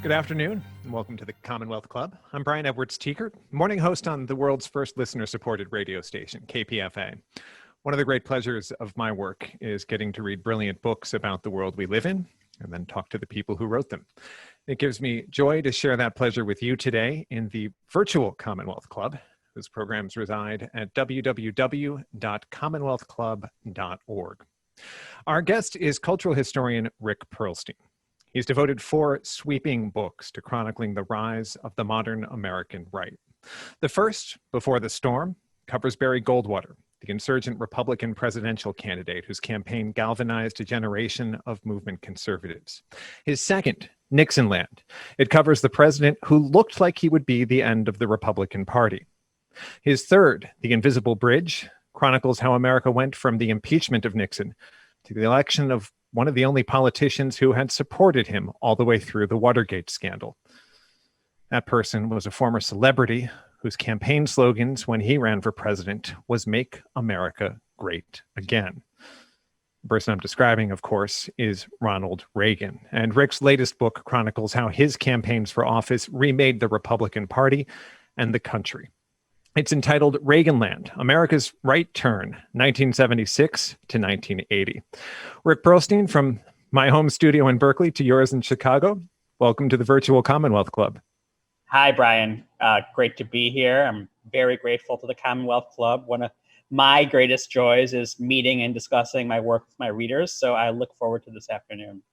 Good afternoon, and welcome to the Commonwealth Club. I'm Brian Edwards-Tiekert, morning host on the world's first listener-supported radio station, KPFA. One of the great pleasures of my work is getting to read brilliant books about the world we live in, and then talk to the people who wrote them. It gives me joy to share that pleasure with you today in the virtual Commonwealth Club, whose programs reside at www.commonwealthclub.org. Our guest is cultural historian Rick Perlstein. He's devoted 4 sweeping books to chronicling the rise of the modern American right. The first, Before the Storm, covers Barry Goldwater, the insurgent Republican presidential candidate whose campaign galvanized a generation of movement conservatives. His second, Nixonland, it covers the president who looked like he would be the end of the Republican Party. His third, The Invisible Bridge, chronicles how America went from the impeachment of Nixon to the election of one of the only politicians who had supported him all the way through the Watergate scandal. That person was a former celebrity whose campaign slogans when he ran for president was "Make America Great Again." The person I'm describing, of course, is Ronald Reagan. And Rick's latest book chronicles how his campaigns for office remade the Republican Party and the country. It's entitled Reaganland, America's Right Turn, 1976 to 1980. Rick Perlstein, from my home studio in Berkeley to yours in Chicago, welcome to the virtual Commonwealth Club. Hi, Brian. Great to be here. I'm very grateful to the Commonwealth Club. One of my greatest joys is meeting and discussing my work with my readers, so I look forward to this afternoon.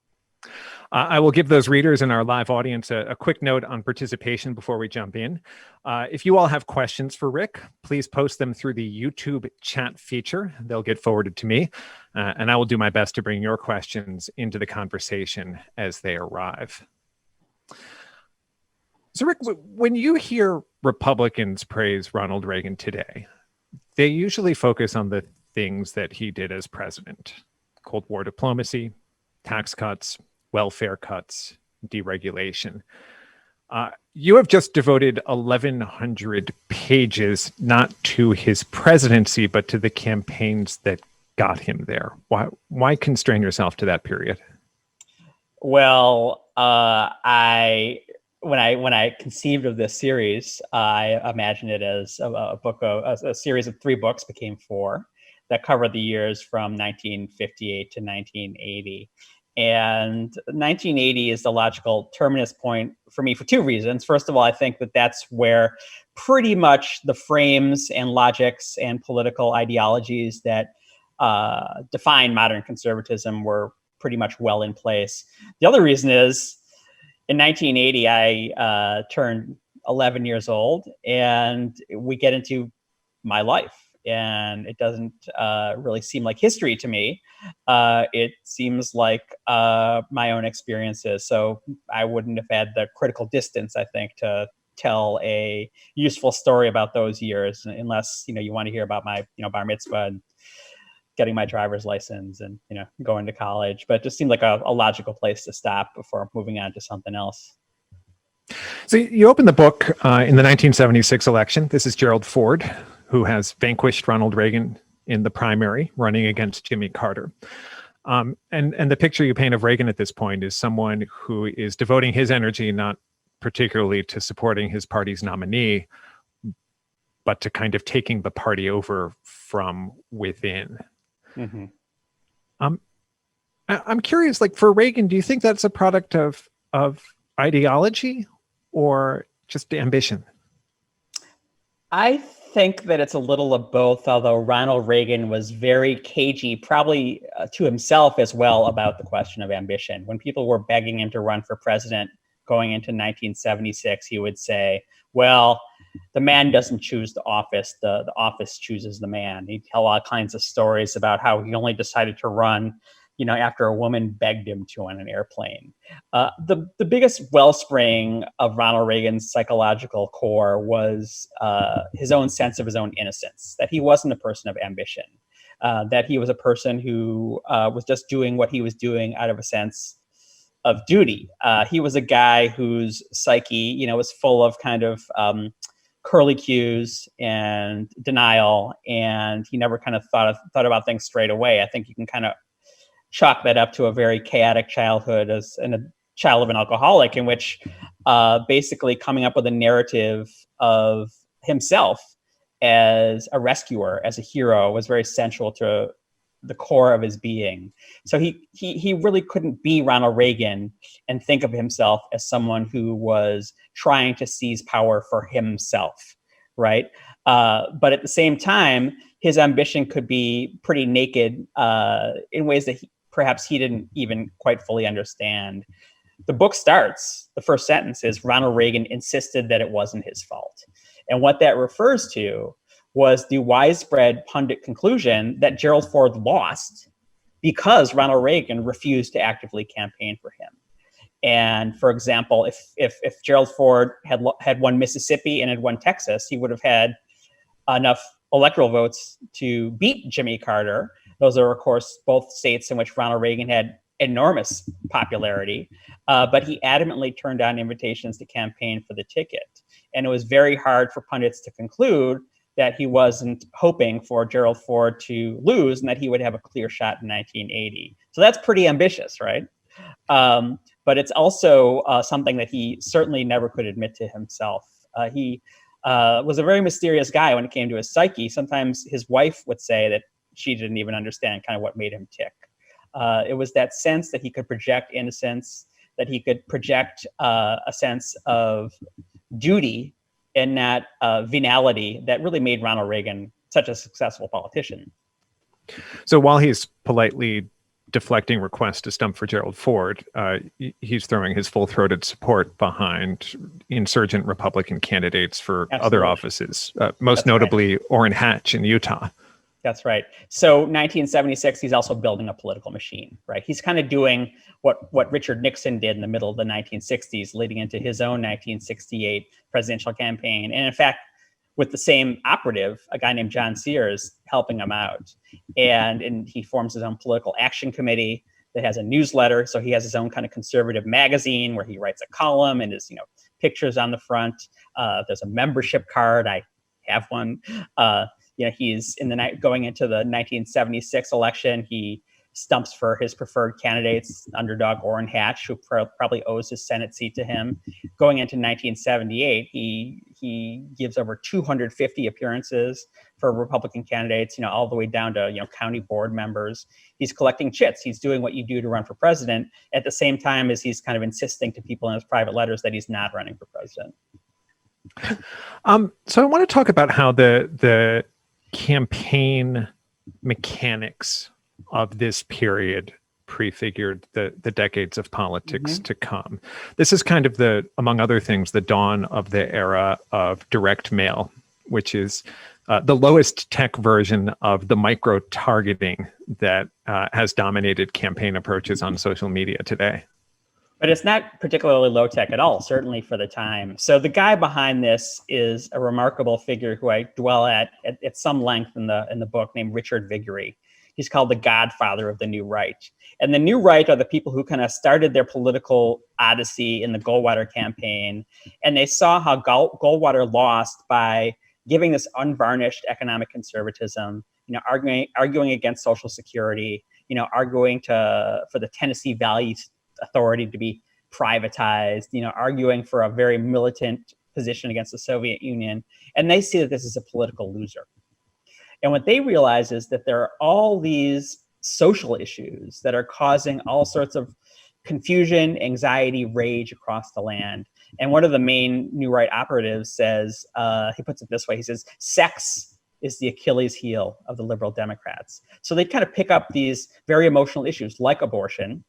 I will give those readers in our live audience a quick note on participation before we jump in. If you all have questions for Rick, please post them through the YouTube chat feature. They'll get forwarded to me, and I will do my best to bring your questions into the conversation as they arrive. So, Rick, when you hear Republicans praise Ronald Reagan today, they usually focus on the things that he did as president: Cold War diplomacy, tax cuts, welfare cuts, deregulation. You have just devoted 1,100 pages not to his presidency, but to the campaigns that got him there. Why constrain yourself to that period? Well, when I conceived of this series, I imagined it as a series of 3 books, became 4, that covered the years from 1958 to 1980. And 1980 is the logical terminus point for me for 2 reasons. First of all, I think that that's where pretty much the frames and logics and political ideologies that define modern conservatism were pretty much well in place. The other reason is, in 1980, I turned 11 years old, and we get into my life. And it doesn't really seem like history to me. It seems like my own experiences. So I wouldn't have had the critical distance, I think, to tell a useful story about those years, unless you want to hear about my bar mitzvah and getting my driver's license and going to college. But it just seemed like a logical place to stop before moving on to something else. So you open the book in the 1976 election. This is Gerald Ford, who has vanquished Ronald Reagan in the primary, running against Jimmy Carter. And the picture you paint of Reagan at this point is someone who is devoting his energy not particularly to supporting his party's nominee, but to kind of taking the party over from within. Mm-hmm. I'm curious, like, for Reagan, do you think that's a product of ideology or just ambition? I think that it's a little of both, although Ronald Reagan was very cagey, probably to himself as well, about the question of ambition. When people were begging him to run for president going into 1976, he would say, well, the man doesn't choose the office office chooses the man. He'd tell all kinds of stories about how he only decided to run after a woman begged him to on an airplane. The biggest wellspring of Ronald Reagan's psychological core was his own sense of his own innocence, that he wasn't a person of ambition, that he was a person who was just doing what he was doing out of a sense of duty. He was a guy whose psyche, was full of kind of curlicues and denial, and he never kind of thought about things straight away. I think you can kind of chalk that up to a very chaotic childhood and a child of an alcoholic, in which basically coming up with a narrative of himself as a rescuer, as a hero, was very central to the core of his being. So he really couldn't be Ronald Reagan and think of himself as someone who was trying to seize power for himself, right? But at the same time, his ambition could be pretty naked in ways that perhaps he didn't even quite fully understand. The book starts, the first sentence is, Ronald Reagan insisted that it wasn't his fault. And what that refers to was the widespread pundit conclusion that Gerald Ford lost because Ronald Reagan refused to actively campaign for him. And for example, if Gerald Ford had won Mississippi and had won Texas, he would have had enough electoral votes to beat Jimmy Carter. Those are, of course, both states in which Ronald Reagan had enormous popularity, but he adamantly turned down invitations to campaign for the ticket. And it was very hard for pundits to conclude that he wasn't hoping for Gerald Ford to lose and that he would have a clear shot in 1980. So that's pretty ambitious, right? But it's also something that he certainly never could admit to himself. He was a very mysterious guy when it came to his psyche. Sometimes his wife would say that she didn't even understand kind of what made him tick. It was that sense that he could project innocence, that he could project a sense of duty and not venality that really made Ronald Reagan such a successful politician. So while he's politely deflecting requests to stump for Gerald Ford, he's throwing his full-throated support behind insurgent Republican candidates for other offices, most notably Orrin Hatch in Utah. That's right. So 1976, he's also building a political machine, right? He's kind of doing what Richard Nixon did in the middle of the 1960s, leading into his own 1968 presidential campaign. And in fact, with the same operative, a guy named John Sears, helping him out. And he forms his own political action committee that has a newsletter. So he has his own kind of conservative magazine where he writes a column and his, pictures on the front. There's a membership card. I have one. He's going into the 1976 election. He stumps for his preferred candidates, underdog Orrin Hatch, who probably owes his Senate seat to him. Going into 1978, he gives over 250 appearances for Republican candidates, all the way down to county board members. He's collecting chits. He's doing what you do to run for president at the same time as he's kind of insisting to people in his private letters that he's not running for president. So I want to talk about how the campaign mechanics of this period prefigured the decades of politics to come. This is kind of among other things, the dawn of the era of direct mail, which is the lowest tech version of the micro-targeting that has dominated campaign approaches on social media today. But it's not particularly low tech at all, certainly for the time. So the guy behind this is a remarkable figure who I dwell at some length in the book, named Richard Viguerie. He's called the godfather of the New Right. And the New Right are the people who kind of started their political odyssey in the Goldwater campaign. And they saw how Goldwater lost by giving this unvarnished economic conservatism, arguing against Social Security, arguing for the Tennessee Valley Authority to be privatized, arguing for a very militant position against the Soviet Union. And they see that this is a political loser. And what they realize is that there are all these social issues that are causing all sorts of confusion, anxiety, rage across the land. And one of the main New Right operatives says, he puts it this way, he says, sex is the Achilles heel of the liberal Democrats. So they kind of pick up these very emotional issues like abortion,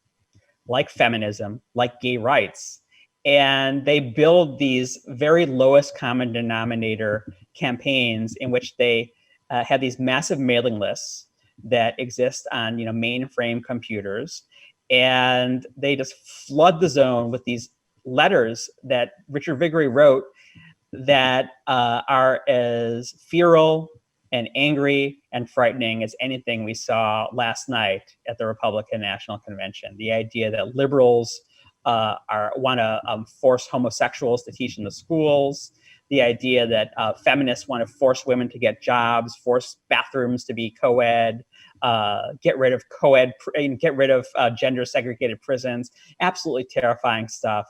like feminism, like gay rights, and they build these very lowest common denominator campaigns in which they have these massive mailing lists that exist on mainframe computers, and they just flood the zone with these letters that Richard Viguerie wrote that are as feral and angry and frightening as anything we saw last night at the Republican National Convention. The idea that liberals want to force homosexuals to teach in the schools, the idea that feminists want to force women to get jobs, force bathrooms to be co-ed, get rid of co-ed, get rid of gender segregated prisons, absolutely terrifying stuff.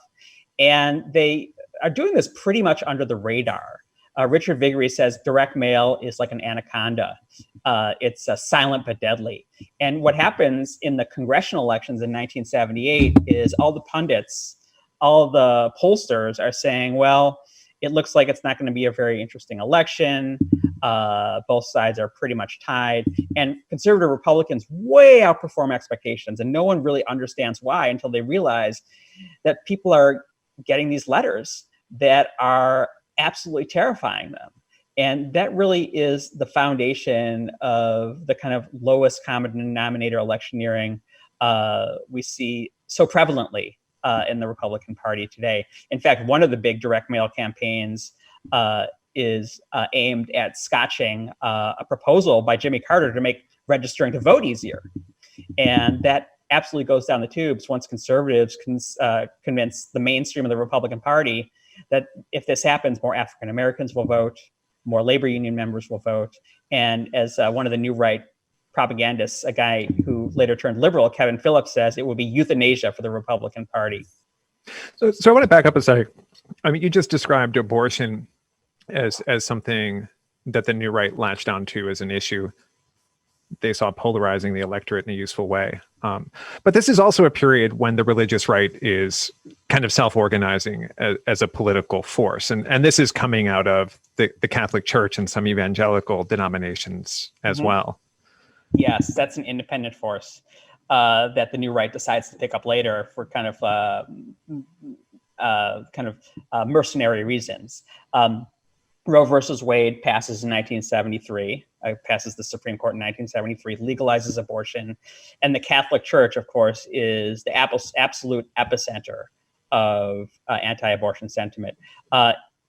And they are doing this pretty much under the radar. Richard Viguerie says direct mail is like an anaconda. It's silent but deadly. And what happens in the congressional elections in 1978 is all the pundits, all the pollsters are saying, well, it looks like it's not going to be a very interesting election. Both sides are pretty much tied. And conservative Republicans way outperform expectations. And no one really understands why until they realize that people are getting these letters that are absolutely terrifying them. And that really is the foundation of the kind of lowest common denominator electioneering we see so prevalently in the Republican Party today. In fact, one of the big direct mail campaigns is aimed at scotching a proposal by Jimmy Carter to make registering to vote easier. And that absolutely goes down the tubes once conservatives convince the mainstream of the Republican Party that if this happens, more African Americans will vote, more labor union members will vote. And as one of the new right propagandists, a guy who later turned liberal, Kevin Phillips, says, it will be euthanasia for the Republican Party. So I want to back up a second. I mean, you just described abortion as something that the new right latched onto as an issue. They saw polarizing the electorate in a useful way. But this is also a period when the religious right is kind of self-organizing as a political force. And this is coming out of the Catholic Church and some evangelical denominations as well. Yes, that's an independent force that the new right decides to pick up later for kind of mercenary reasons. Roe versus Wade passes in 1973, passes the Supreme Court in 1973, legalizes abortion. And the Catholic Church, of course, is the absolute epicenter of anti-abortion sentiment.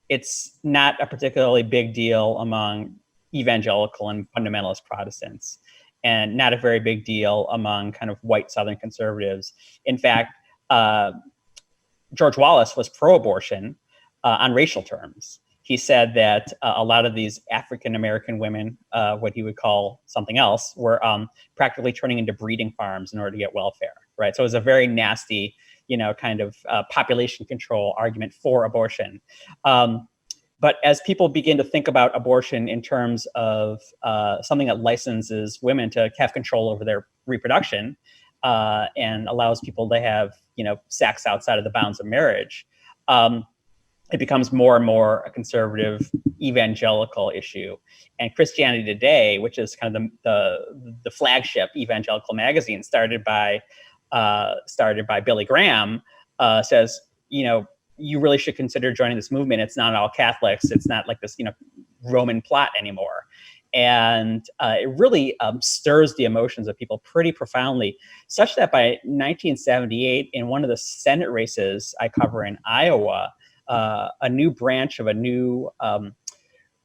It's not a particularly big deal among evangelical and fundamentalist Protestants, and not a very big deal among kind of white Southern conservatives. In fact, George Wallace was pro-abortion on racial terms. He said that a lot of these African-American women, what he would call something else, were practically turning into breeding farms in order to get welfare, right? So it was a very nasty, kind of population control argument for abortion. But as people begin to think about abortion in terms of something that licenses women to have control over their reproduction and allows people to have, sex outside of the bounds of marriage, it becomes more and more a conservative evangelical issue. And Christianity Today, which is kind of the flagship evangelical magazine started by Billy Graham, says, you really should consider joining this movement. It's not all Catholics. It's not like this, Roman plot anymore. And it really stirs the emotions of people pretty profoundly, such that by 1978, in one of the Senate races I cover in Iowa, a new branch of a new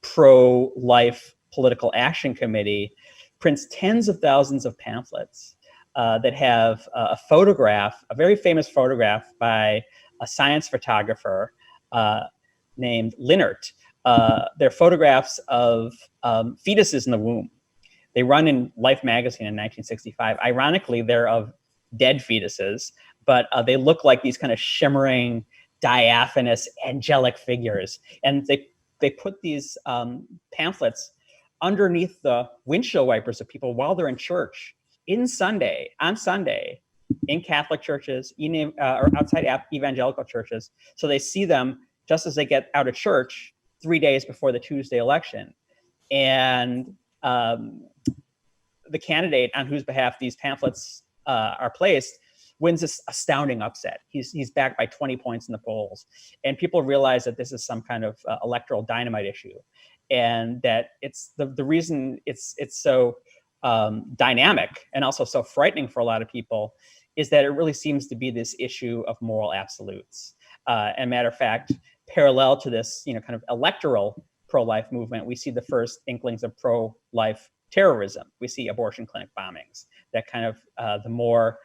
pro-life political action committee prints tens of thousands of pamphlets that have a photograph, a very famous photograph by a science photographer named Linert. They're photographs of fetuses in the womb. They run in Life magazine in 1965. Ironically, they're of dead fetuses, but they look like these kind of shimmering, diaphanous, angelic figures. And they put these pamphlets underneath the windshield wipers of people while they're in church on Sunday, in Catholic churches, or outside evangelical churches. So they see them just as they get out of church 3 days before the Tuesday election. And the candidate on whose behalf these pamphlets are placed wins this astounding upset. He's backed by 20 points in the polls. And people realize that this is some kind of electoral dynamite issue. And that it's the reason it's so dynamic and also so frightening for a lot of people is that it really seems to be this issue of moral absolutes. And matter of fact, parallel to this, kind of electoral pro-life movement, we see the first inklings of pro-life terrorism. We see abortion clinic bombings. That kind of the more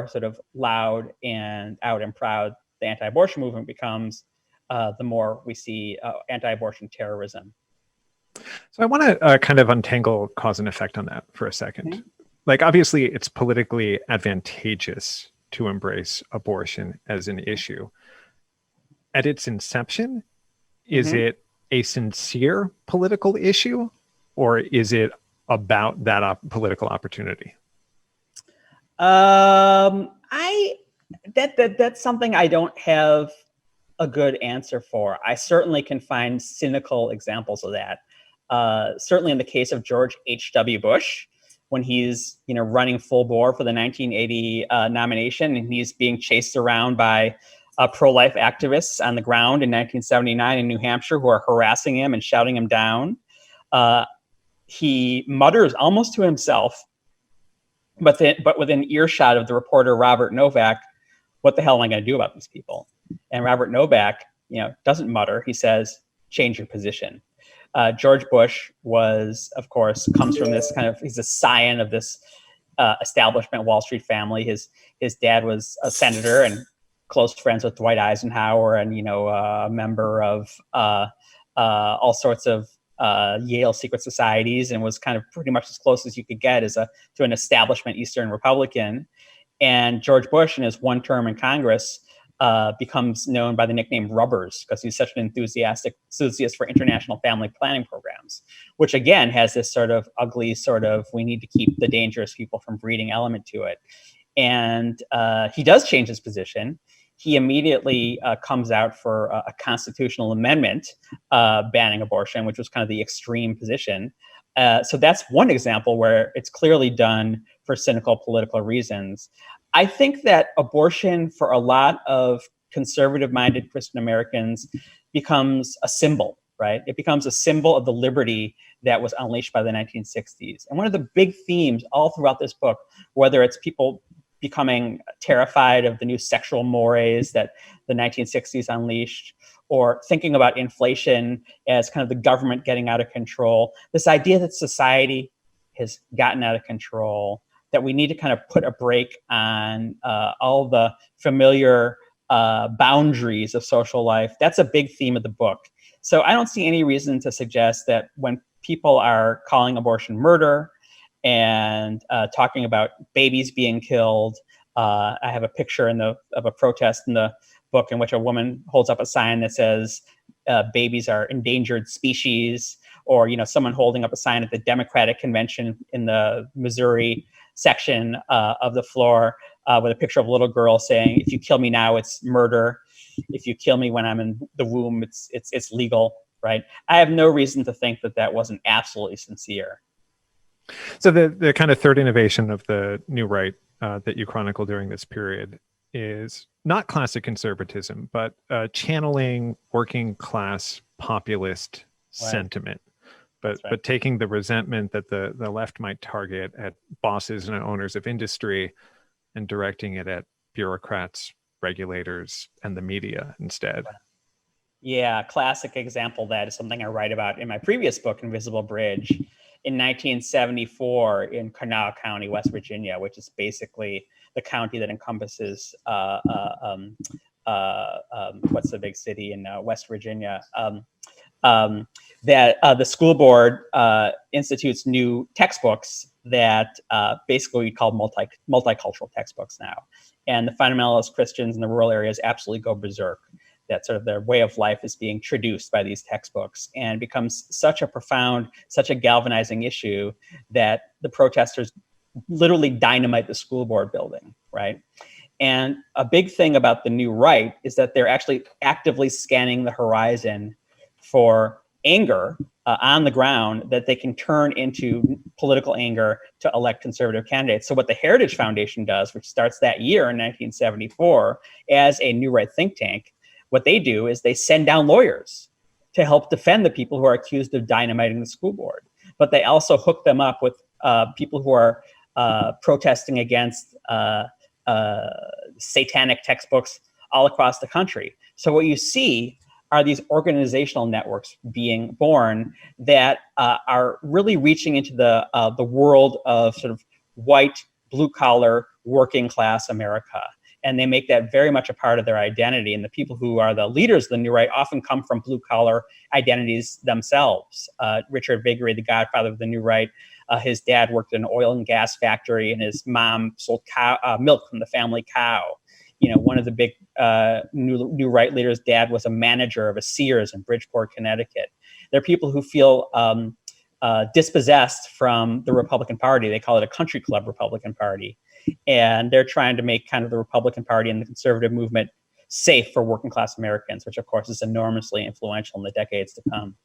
sort of loud and out and proud the anti-abortion movement becomes, the more we see anti-abortion terrorism. So I want to kind of untangle cause and effect on that for a second. Mhm. Like, obviously, it's politically advantageous to embrace abortion as an issue. At its inception, is Mhm. it a sincere political issue, or is it about that political opportunity? I that's something I don't have a good answer for. I certainly can find cynical examples of that. Certainly, in the case of George H.W. Bush, when he's running full bore for the 1980 nomination, and he's being chased around by pro-life activists on the ground in 1979 in New Hampshire who are harassing him and shouting him down. Uh, he mutters almost to himself, but within earshot of the reporter Robert Novak, what the hell am I going to do about these people? And Robert Novak, doesn't mutter. He says, change your position. George Bush of course, comes from this he's a scion of this establishment Wall Street family. His dad was a senator and close friends with Dwight Eisenhower, and a member of all sorts of Yale secret societies, and was kind of pretty much as close as you could get to an establishment Eastern Republican. And George Bush, in his one term in Congress, becomes known by the nickname Rubbers because he's such an enthusiast for international family planning programs, which again has this sort of ugly we need to keep the dangerous people from breeding element to it. And he does change his position. He immediately comes out for a constitutional amendment banning abortion, which was kind of the extreme position. So that's one example where it's clearly done for cynical political reasons. I think that abortion for a lot of conservative-minded Christian Americans becomes a symbol, right? It becomes a symbol of the liberty that was unleashed by the 1960s. And one of the big themes all throughout this book, whether it's people becoming terrified of the new sexual mores that the 1960s unleashed, or thinking about inflation as kind of the government getting out of control, this idea that society has gotten out of control, that we need to kind of put a break on all the familiar boundaries of social life. That's a big theme of the book. So I don't see any reason to suggest that when people are calling abortion murder and talking about babies being killed, I have a picture of a protest in the book in which a woman holds up a sign that says babies are endangered species, or someone holding up a sign at the Democratic convention in the Missouri section of the floor with a picture of a little girl saying, "If you kill me now, it's murder. If you kill me when I'm in the womb, it's legal." Right? I have no reason to think that wasn't absolutely sincere. So the kind of third innovation of the new right that you chronicle during this period is not classic conservatism, but channeling working class populist sentiment, but taking the resentment that the left might target at bosses and owners of industry and directing it at bureaucrats, regulators, and the media instead. Yeah, classic example of that is something I write about in my previous book, Invisible Bridge, in 1974 in Kanawha County, West Virginia, which is basically the county that encompasses what's the big city in West Virginia? That the school board institutes new textbooks that basically we call multicultural textbooks now. And the fundamentalist Christians in the rural areas absolutely go berserk. That sort of their way of life is being traduced by these textbooks, and becomes such a profound, such a galvanizing issue that the protesters literally dynamite the school board building, right? And a big thing about the new right is that they're actually actively scanning the horizon for anger on the ground that they can turn into political anger to elect conservative candidates. So what the Heritage Foundation does, which starts that year in 1974 as a new right think tank, what they do is they send down lawyers to help defend the people who are accused of dynamiting the school board. But they also hook them up with people who are protesting against satanic textbooks all across the country. So what you see are these organizational networks being born that are really reaching into the world of sort of white, blue-collar, working-class America. and they make that very much a part of their identity. And the people who are the leaders of the New Right often come from blue-collar identities themselves. Richard Viguerie, the godfather of the New Right, his dad worked in an oil and gas factory, and his mom sold milk from the family cow. One of the big New Right leaders' dad was a manager of a Sears in Bridgeport, Connecticut. There are people who feel dispossessed from the Republican Party. They call it a country club Republican Party. And they're trying to make kind of the Republican Party and the conservative movement safe for working class Americans, which of course is enormously influential in the decades to come.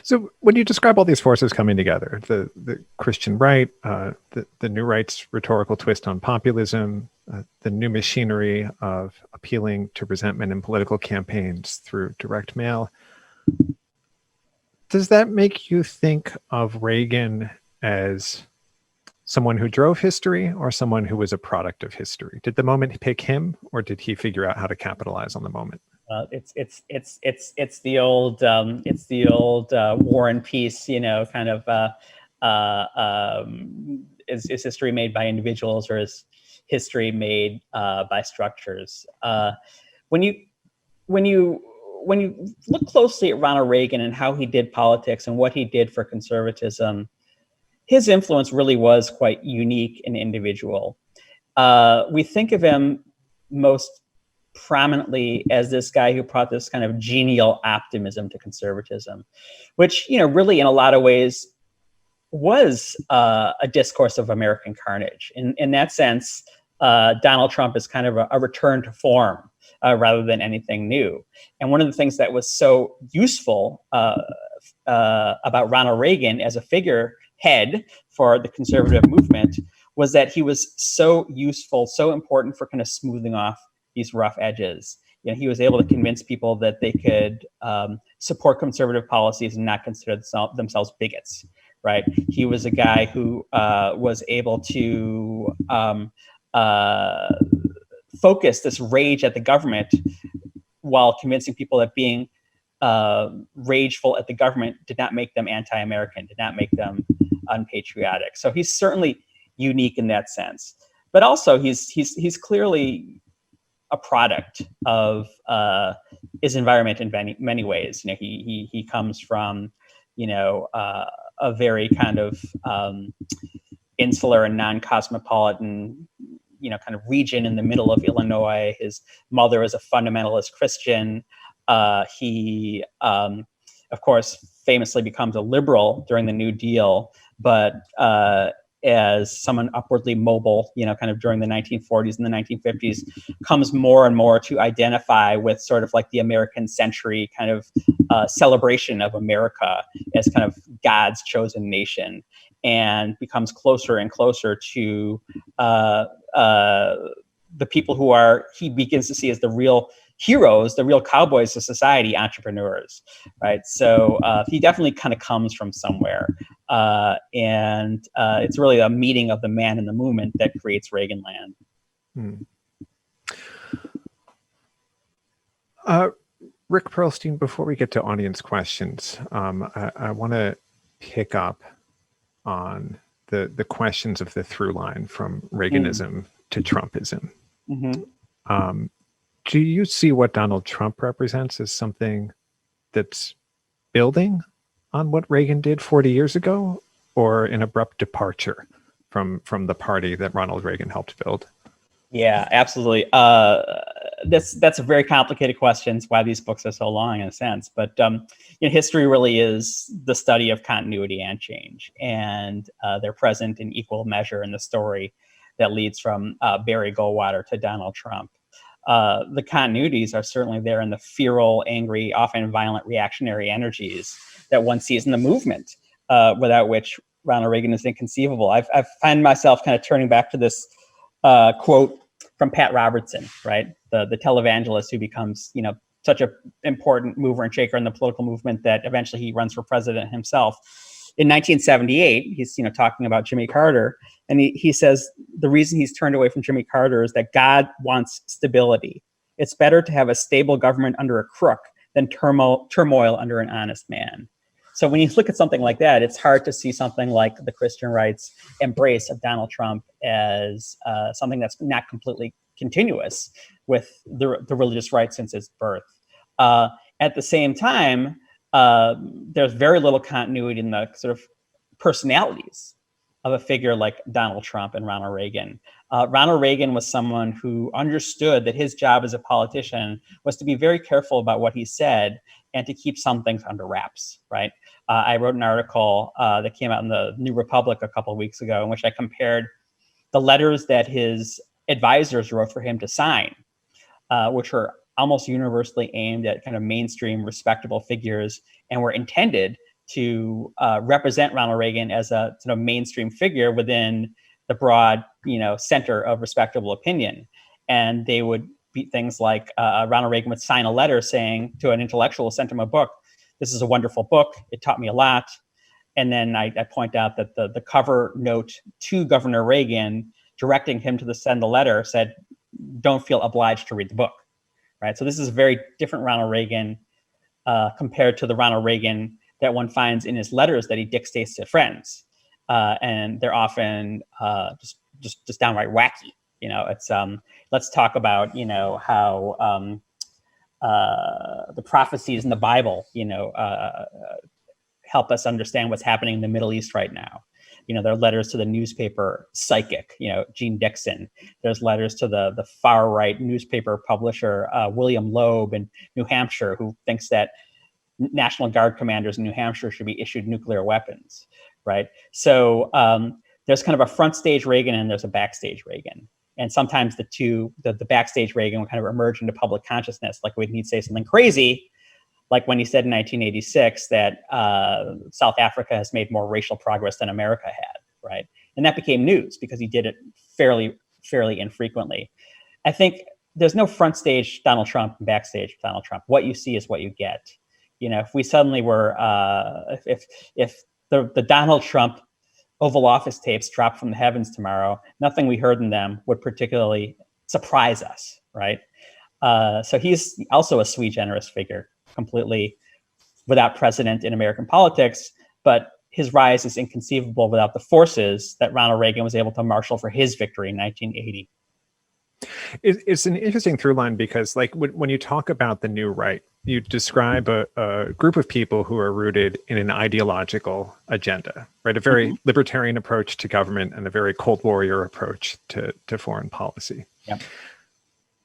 So when you describe all these forces coming together, the Christian right, the New Right's rhetorical twist on populism, the new machinery of appealing to resentment in political campaigns through direct mail, does that make you think of Reagan as someone who drove history or someone who was a product of history? Did the moment pick him, or did he figure out how to capitalize on the moment? It's the old War and Peace, kind of is history made by individuals, or is history made by structures? When you look closely at Ronald Reagan and how he did politics and what he did for conservatism, his influence really was quite unique and individual. We think of him most prominently as this guy who brought this kind of genial optimism to conservatism, which, really in a lot of ways was a discourse of American carnage. In that sense, Donald Trump is kind of a return to form rather than anything new. And one of the things that was so useful about Ronald Reagan as a figurehead for the conservative movement was that he was so useful, so important for kind of smoothing off these rough edges. He was able to convince people that they could support conservative policies and not consider themselves bigots, right? He was a guy who was able to focus this rage at the government while convincing people that being rageful at the government did not make them anti-American, did not make them unpatriotic. So he's certainly unique in that sense. But also he's clearly a product of his environment in many ways. He comes from a very kind of insular and non-cosmopolitan kind of region in the middle of Illinois. His mother is a fundamentalist Christian. He of course famously becomes a liberal during the New Deal, but as someone upwardly mobile, kind of during the 1940s and the 1950s, comes more and more to identify with sort of like the American century kind of celebration of America as kind of God's chosen nation, and becomes closer and closer to the people who he begins to see as the real heroes, the real cowboys of society, entrepreneurs, right? So he definitely kind of comes from somewhere. And it's really a meeting of the man and the movement that creates Reaganland. Rick Perlstein, before we get to audience questions, I want to pick up on the questions of the through line from Reaganism to Trumpism. Do you see what Donald Trump represents as something that's building on what Reagan did 40 years ago, or an abrupt departure from the party that Ronald Reagan helped build? Yeah, absolutely. That's a very complicated question. It's why these books are so long in a sense. But history really is the study of continuity and change, and they're present in equal measure in the story that leads from Barry Goldwater to Donald Trump. The continuities are certainly there in the feral, angry, often violent reactionary energies that one sees in the movement, without which Ronald Reagan is inconceivable. I find myself kind of turning back to this quote from Pat Robertson, right? The televangelist who becomes, such an important mover and shaker in the political movement that eventually he runs for president himself. In 1978, he's talking about Jimmy Carter, and he says the reason he's turned away from Jimmy Carter is that God wants stability. It's better to have a stable government under a crook than turmoil under an honest man. So when you look at something like that, it's hard to see something like the Christian right's embrace of Donald Trump as something that's not completely continuous with the religious right since its birth. At the same time, there's very little continuity in the sort of personalities of a figure like Donald Trump and Ronald Reagan. Ronald Reagan was someone who understood that his job as a politician was to be very careful about what he said and to keep some things under wraps, right? I wrote an article that came out in the New Republic a couple of weeks ago in which I compared the letters that his advisors wrote for him to sign, which were almost universally aimed at kind of mainstream, respectable figures and were intended to represent Ronald Reagan as a sort of mainstream figure within the broad, center of respectable opinion. And they would be things like Ronald Reagan would sign a letter saying to an intellectual, sent him a book, "This is a wonderful book. It taught me a lot." And then I point out that the cover note to Governor Reagan directing him to send the letter said, "Don't feel obliged to read the book." Right. So this is a very different Ronald Reagan compared to the Ronald Reagan that one finds in his letters that he dictates to friends, and they're often just downright wacky. It's let's talk about how the prophecies in the Bible help us understand what's happening in the Middle East right now. There are letters to the newspaper Psychic, Gene Dixon. There's letters to the far right newspaper publisher William Loeb in New Hampshire, who thinks that National Guard commanders in New Hampshire should be issued nuclear weapons, right? So there's kind of a front stage Reagan and there's a backstage Reagan. And sometimes the backstage Reagan will kind of emerge into public consciousness, like when he'd say something crazy, like when he said in 1986 that South Africa has made more racial progress than America had, right? And that became news because he did it fairly infrequently. I think there's no front stage Donald Trump and backstage Donald Trump. What you see is what you get. If we suddenly were, if the Donald Trump Oval Office tapes dropped from the heavens tomorrow, nothing we heard in them would particularly surprise us, right? So he's also a sui generis figure, completely without precedent in American politics, but his rise is inconceivable without the forces that Ronald Reagan was able to marshal for his victory in 1980. It's an interesting through line because, like, when you talk about the new right, you describe a group of people who are rooted in an ideological agenda, right? A very libertarian approach to government and a very Cold Warrior approach to foreign policy. Yeah.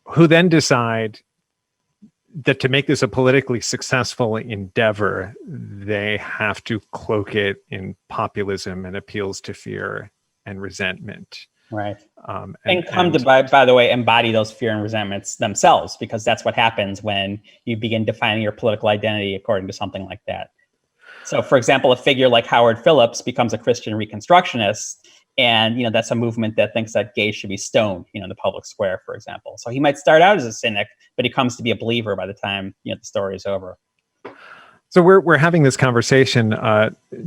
Who then decide that to make this a politically successful endeavor, they have to cloak it in populism and appeals to fear and resentment. Right. And come to, by the way, embody those fear and resentments themselves, because that's what happens when you begin defining your political identity according to something like that. So, for example, a figure like Howard Phillips becomes a Christian Reconstructionist, and that's a movement that thinks that gays should be stoned, in the public square, for example. So he might start out as a cynic, but he comes to be a believer by the time the story is over. So we're having this conversation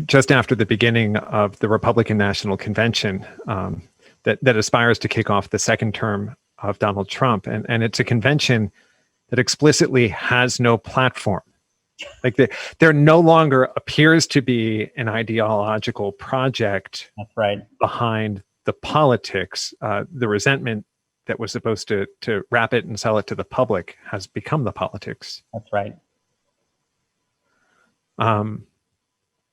just after the beginning of the Republican National Convention that aspires to kick off the second term of Donald Trump. And it's a convention that explicitly has no platform. Like there no longer appears to be an ideological project. That's right. Behind the politics. The resentment that was supposed to wrap it and sell it to the public has become the politics. That's right.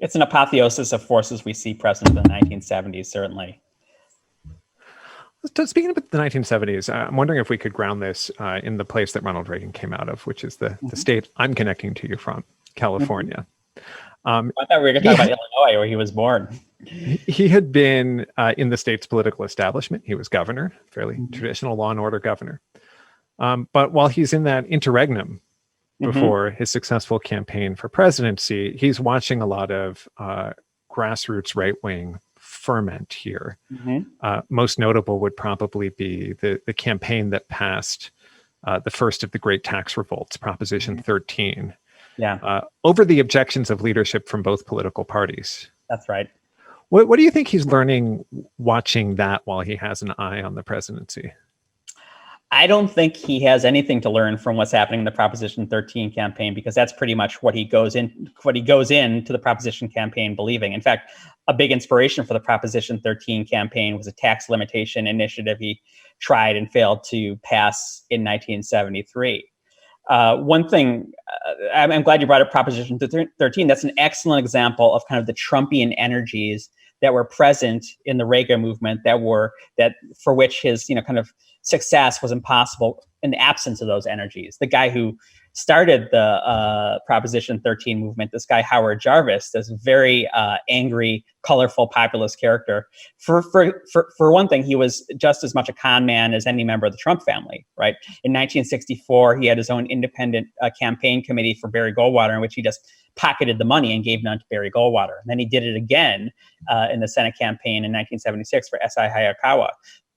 It's an apotheosis of forces we see present in the 1970s, certainly. So speaking about the 1970s, I'm wondering if we could ground this in the place that Ronald Reagan came out of, which is the state I'm connecting to you from, California. I thought we were going to talk about Illinois, where he was born. He had been in the state's political establishment. He was governor, fairly traditional law and order governor. But while he's in that interregnum before his successful campaign for presidency, he's watching a lot of grassroots right-wing ferment here. Most notable would probably be the campaign that passed the first of the great tax revolts, Proposition 13, over the objections of leadership from both political parties. That's right. What do you think he's learning watching that while he has an eye on the presidency? I don't think he has anything to learn from what's happening in the Proposition 13 campaign, because that's pretty much what he goes into the Proposition campaign believing. In fact, a big inspiration for the Proposition 13 campaign was a tax limitation initiative he tried and failed to pass in 1973. One thing, I'm glad you brought up Proposition 13. That's an excellent example of kind of the Trumpian energies that were present in the Reagan movement that for which his kind of success was impossible in the absence of those energies. The guy who started the Proposition 13 movement, this guy Howard Jarvis, this very angry, colorful populist character. For one thing, he was just as much a con man as any member of the Trump family, right? In 1964, he had his own independent campaign committee for Barry Goldwater, in which he just pocketed the money and gave none to Barry Goldwater. And then he did it again in the Senate campaign in 1976 for S.I. Hayakawa.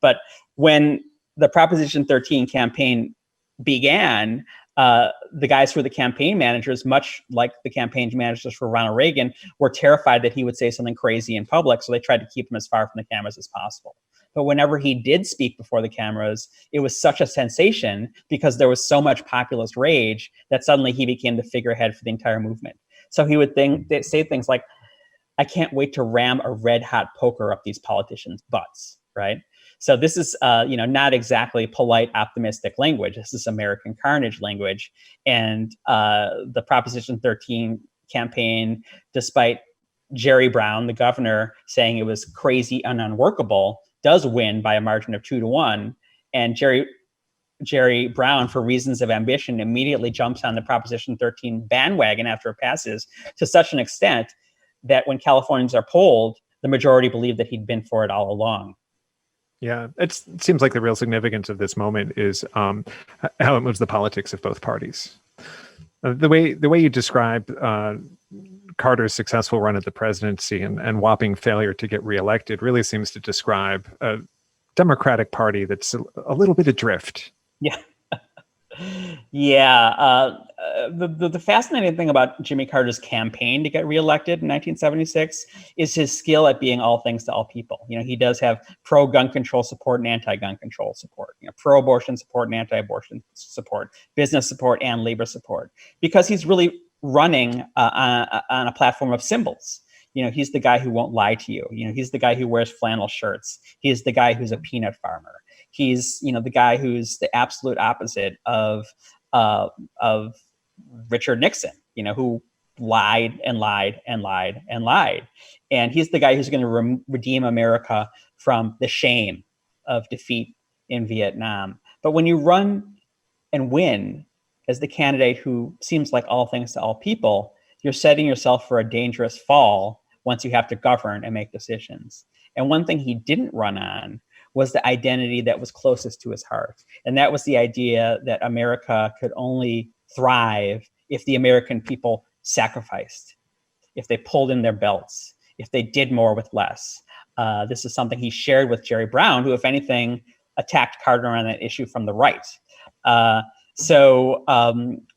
But when the Proposition 13 campaign began, the guys who were the campaign managers, much like the campaign managers for Ronald Reagan, were terrified that he would say something crazy in public, so they tried to keep him as far from the cameras as possible. But whenever he did speak before the cameras, it was such a sensation because there was so much populist rage that suddenly he became the figurehead for the entire movement. So he would say things like, "I can't wait to ram a red hot poker up these politicians' butts," right? So this is, not exactly polite, optimistic language. This is American carnage language. And the Proposition 13 campaign, despite Jerry Brown, the governor, saying it was crazy and unworkable, does win by a margin of 2-1. And Jerry Brown, for reasons of ambition, immediately jumps on the Proposition 13 bandwagon after it passes to such an extent that when Californians are polled, the majority believe that he'd been for it all along. Yeah, it seems like the real significance of this moment is how it moves the politics of both parties. The way you describe Carter's successful run at the presidency and whopping failure to get reelected really seems to describe a Democratic Party that's a little bit adrift. Yeah. Yeah. The fascinating thing about Jimmy Carter's campaign to get reelected in 1976 is his skill at being all things to all people. He does have pro-gun control support and anti-gun control support, pro-abortion support and anti-abortion support, business support and labor support, because he's really running on a platform of symbols. He's the guy who won't lie to you. He's the guy who wears flannel shirts. He's the guy who's a peanut farmer. He's, the guy who's the absolute opposite of Richard Nixon, who lied and lied and lied and lied. And he's the guy who's going to redeem America from the shame of defeat in Vietnam. But when you run and win as the candidate who seems like all things to all people, you're setting yourself for a dangerous fall once you have to govern and make decisions. And one thing he didn't run on was the identity that was closest to his heart. And that was the idea that America could only thrive if the American people sacrificed, if they pulled in their belts, if they did more with less. This is something he shared with Jerry Brown, who, if anything, attacked Carter on that issue from the right. So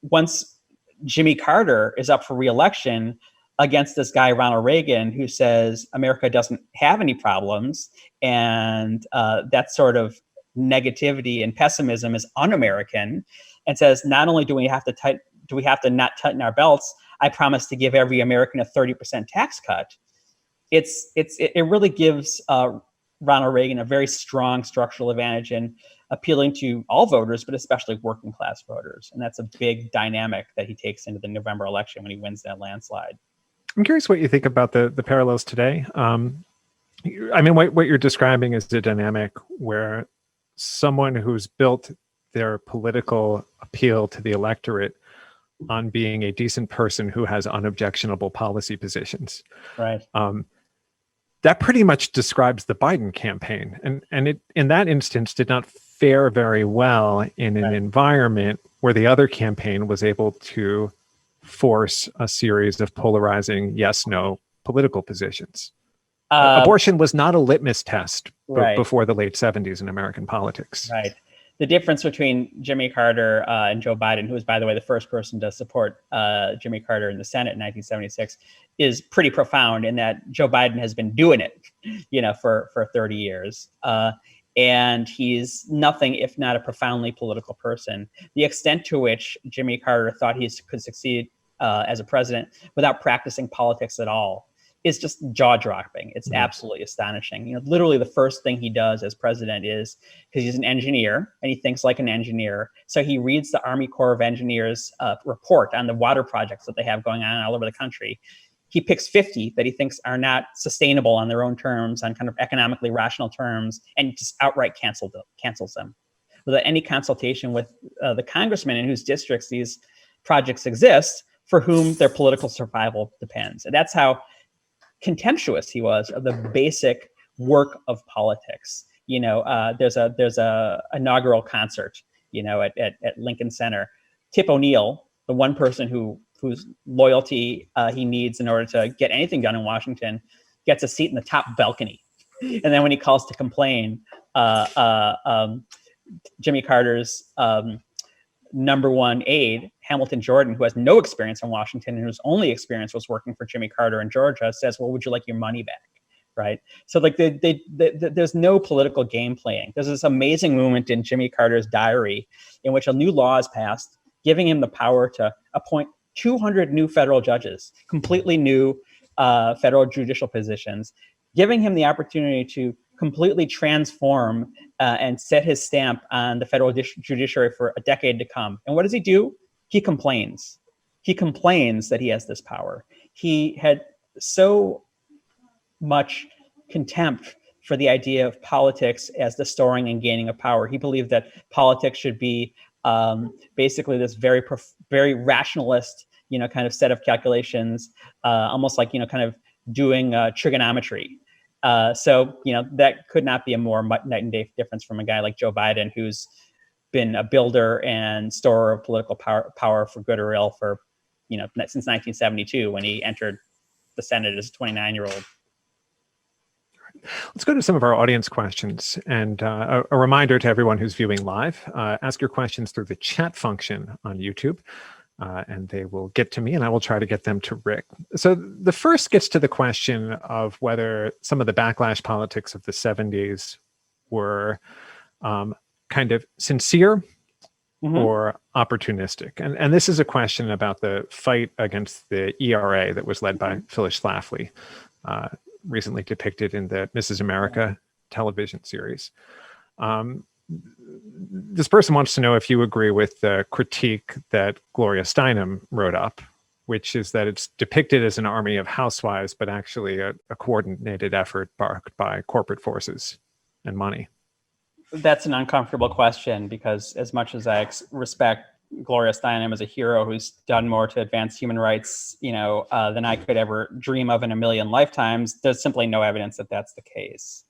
once Jimmy Carter is up for re-election against this guy, Ronald Reagan, who says America doesn't have any problems, and that sort of negativity and pessimism is un-American, and says not only do we have to not tighten our belts, I promise to give every American a 30% tax cut. It really gives Ronald Reagan a very strong structural advantage in appealing to all voters, but especially working class voters. And that's a big dynamic that he takes into the November election when he wins that landslide. I'm curious what you think about the parallels today. What you're describing is the dynamic where someone who's built their political appeal to the electorate on being a decent person who has unobjectionable policy positions. Right. That pretty much describes the Biden campaign. And it, in that instance, did not fare very well in an environment where the other campaign was able to force a series of polarizing yes-no political positions. Abortion was not a litmus test before the late 70s in American politics. Right. The difference between Jimmy Carter and Joe Biden, who was, by the way, the first person to support Jimmy Carter in the Senate in 1976, is pretty profound in that Joe Biden has been doing it, for 30 years. And he's nothing if not a profoundly political person. The extent to which Jimmy Carter thought he could succeed as a president without practicing politics at all is just jaw-dropping. It's absolutely astonishing. You know, literally the first thing he does as president is, because he's an engineer and he thinks like an engineer, so he reads the Army Corps of Engineers report on the water projects that they have going on all over the country. He picks 50 that he thinks are not sustainable on their own terms, on kind of economically rational terms, and just outright cancels them without any consultation with the congressmen in whose districts these projects exist, for whom their political survival depends. And that's how contemptuous he was of the basic work of politics. You know, there's a inaugural concert, you know, at Lincoln Center. Tip O'Neill, the one person whose loyalty he needs in order to get anything done in Washington, gets a seat in the top balcony. And then when he calls to complain, Jimmy Carter's number one aide, Hamilton Jordan, who has no experience in Washington and whose only experience was working for Jimmy Carter in Georgia, says, well, would you like your money back? Right. So like there's no political game playing. There's this amazing moment in Jimmy Carter's diary in which a new law is passed, giving him the power to appoint 200 new federal judges, completely new federal judicial positions, giving him the opportunity to completely transform and set his stamp on the federal judiciary for a decade to come. And what does he do? He complains. He complains that he has this power. He had so much contempt for the idea of politics as the storing and gaining of power. He believed that politics should be basically this very rationalist, you know, kind of set of calculations, almost like, you know, kind of doing trigonometry. So, you know, that could not be a more night and day difference from a guy like Joe Biden, who's been a builder and storer of political power for good or ill for, you know, since 1972 when he entered the Senate as a 29-year-old. Let's go to some of our audience questions. And a reminder to everyone who's viewing live, ask your questions through the chat function on YouTube. And they will get to me and I will try to get them to Rick. So the first gets to the question of whether some of the backlash politics of the 70s were kind of sincere or opportunistic. And this is a question about the fight against the ERA that was led by Phyllis Schlafly, recently depicted in the Mrs. America television series. This person wants to know if you agree with the critique that Gloria Steinem wrote up, which is that it's depicted as an army of housewives, but actually a coordinated effort backed by corporate forces and money. That's an uncomfortable question, because as much as I respect Gloria Steinem as a hero who's done more to advance human rights, you know, than I could ever dream of in a million lifetimes, there's simply no evidence that that's the case.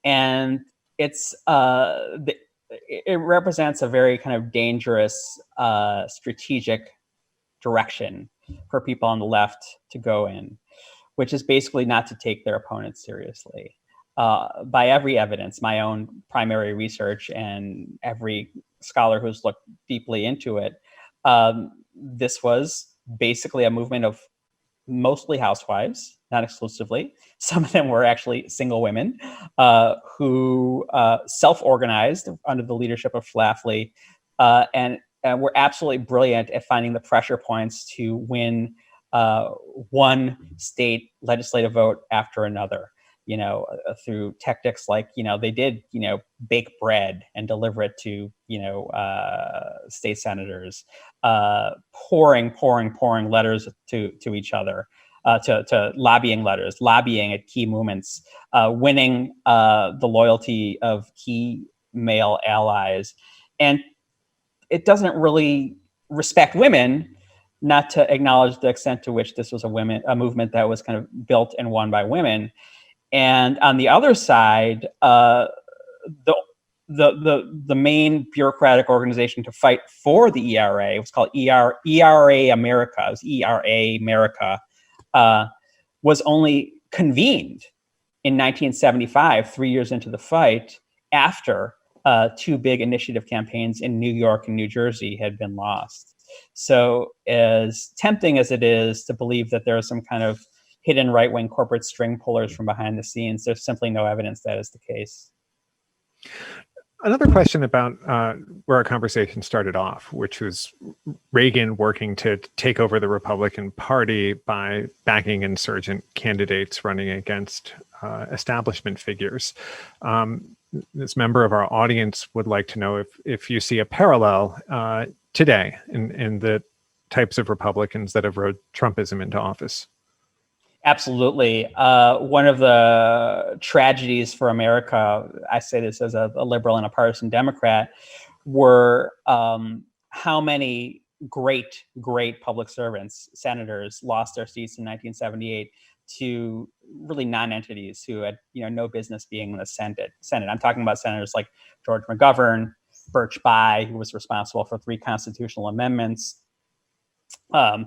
And it's it represents a very kind of dangerous strategic direction for people on the left to go in, which is basically not to take their opponents seriously. By every evidence, my own primary research and every scholar who's looked deeply into it, this was basically a movement of mostly housewives, not exclusively. Some of them were actually single women who self-organized under the leadership of Schlafly and were absolutely brilliant at finding the pressure points to win one state legislative vote after another, you know, through tactics like, you know, they did, you know, bake bread and deliver it to, you know, state senators, pouring letters to each other, to lobbying letters, lobbying at key moments, winning the loyalty of key male allies. And it doesn't really respect women not to acknowledge the extent to which this was a movement that was kind of built and won by women. And on the other side, the main bureaucratic organization to fight for the ERA, it was called ERA America. It was ERA America, was only convened in 1975, 3 years into the fight, after two big initiative campaigns in New York and New Jersey had been lost. So as tempting as it is to believe that there is some kind of hidden right-wing corporate string pullers from behind the scenes, there's simply no evidence that is the case. Another question about where our conversation started off, which was Reagan working to take over the Republican Party by backing insurgent candidates running against establishment figures. This member of our audience would like to know if you see a parallel today in the types of Republicans that have rode Trumpism into office. Absolutely. One of the tragedies for America, I say this as a liberal and a partisan Democrat, were how many great public servants, senators, lost their seats in 1978 to really non-entities who had no business being in the Senate. I'm talking about senators like George McGovern, Birch Bayh, who was responsible for 3 constitutional amendments,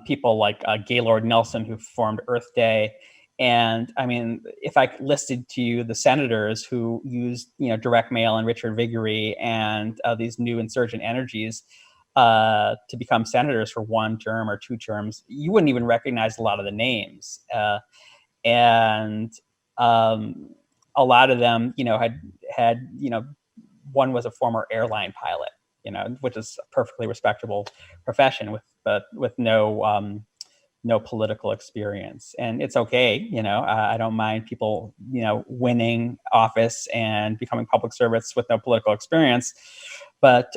people like Gaylord Nelson, who formed Earth Day. And I mean, if I listed to you the senators who used direct mail and Richard Viguerie and these new insurgent energies to become senators for 1 term or 2 terms, you wouldn't even recognize a lot of the names. And a lot of them, had one was a former airline pilot, which is a perfectly respectable profession with no political experience. And it's okay. I don't mind people, winning office and becoming public servants with no political experience. But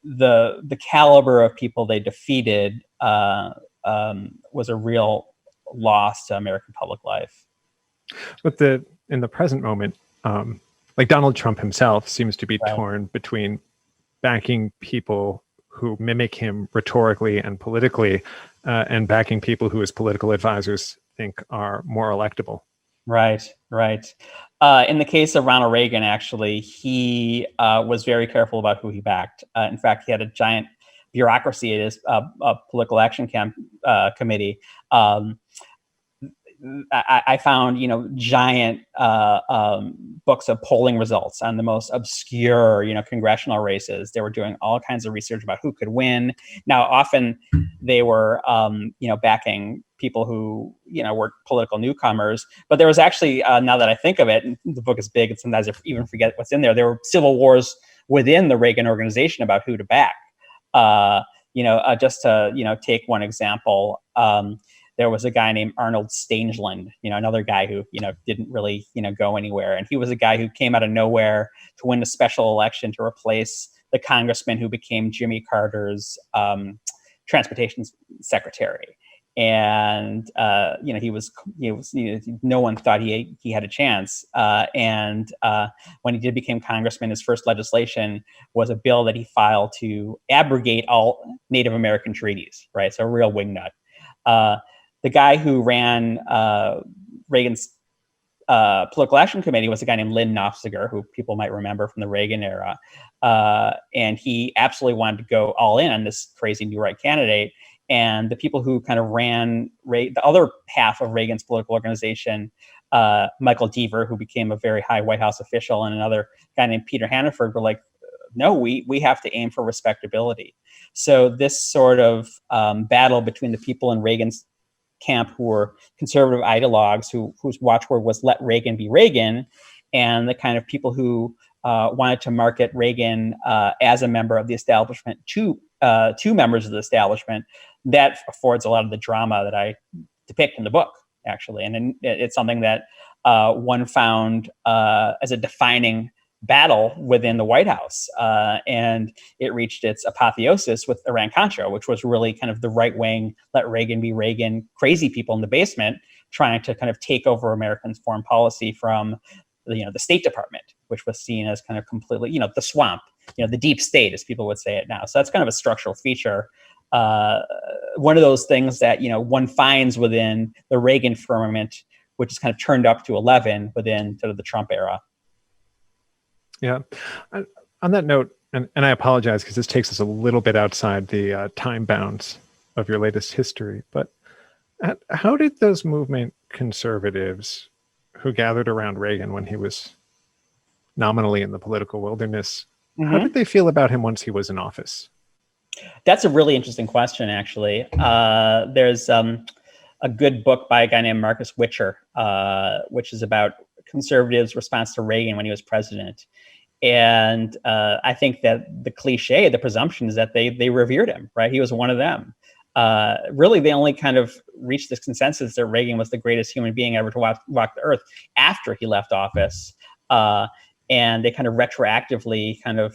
the caliber of people they defeated was a real loss to American public life. But in the present moment, like Donald Trump himself seems to be Right. torn between backing people who mimic him rhetorically and politically, and backing people who his political advisors think are more electable. Right. In the case of Ronald Reagan, actually, he was very careful about who he backed. In fact, he had a giant bureaucracy at his political action committee. I found, giant books of polling results on the most obscure, congressional races. They were doing all kinds of research about who could win. Now, often they were, backing people who, were political newcomers. But there was actually, now that I think of it, and the book is big, and sometimes I even forget what's in there. There were civil wars within the Reagan organization about who to back. Just to, take one example. There was a guy named Arnold Stangeland, another guy who, didn't really, go anywhere. And he was a guy who came out of nowhere to win a special election to replace the congressman who became Jimmy Carter's transportation secretary. And, he was, no one thought he had a chance. And when he did become congressman, his first legislation was a bill that he filed to abrogate all Native American treaties, right? So a real wingnut. The guy who ran Reagan's political action committee was a guy named Lynn Nofziger, who people might remember from the Reagan era. And he absolutely wanted to go all in on this crazy new right candidate. And the people who kind of ran the other half of Reagan's political organization, Michael Deaver, who became a very high White House official, and another guy named Peter Hannaford, were like, no, we have to aim for respectability. So this sort of battle between the people in Reagan's camp who were conservative ideologues whose watchword was "Let Reagan be Reagan," and the kind of people who wanted to market Reagan as a member of the establishment to members of the establishment, that affords a lot of the drama that I depict in the book, actually. And it's something that one found as a defining battle within the White House. And it reached its apotheosis with Iran-Contra, which was really kind of the right-wing, let Reagan be Reagan, crazy people in the basement trying to kind of take over American foreign policy from the State Department, which was seen as kind of completely, the swamp, the deep state, as people would say it now. So that's kind of a structural feature. One of those things that, one finds within the Reagan firmament, which is kind of turned up to 11 within sort of the Trump era. Yeah. On that note, and I apologize because this takes us a little bit outside the time bounds of your latest history, but how did those movement conservatives who gathered around Reagan when he was nominally in the political wilderness, how did they feel about him once he was in office? That's a really interesting question, actually. There's a good book by a guy named Marcus Witcher, which is about conservatives' response to Reagan when he was president. And I think that the cliche, the presumption is that they revered him, right? He was one of them. Really, they only kind of reached this consensus that Reagan was the greatest human being ever to walk the earth after he left office. And they kind of retroactively kind of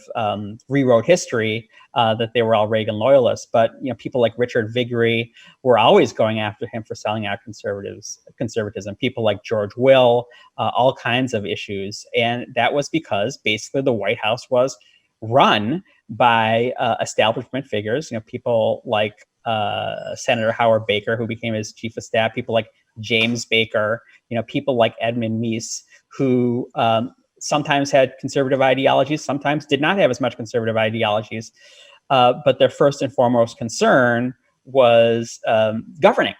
rewrote history that they were all Reagan loyalists. But people like Richard Viguerie were always going after him for selling out conservatism. People like George Will, all kinds of issues, and that was because basically the White House was run by establishment figures. People like Senator Howard Baker, who became his chief of staff. People like James Baker. People like Edmund Meese, who sometimes had conservative ideologies, sometimes did not have as much conservative ideologies, but their first and foremost concern was governing,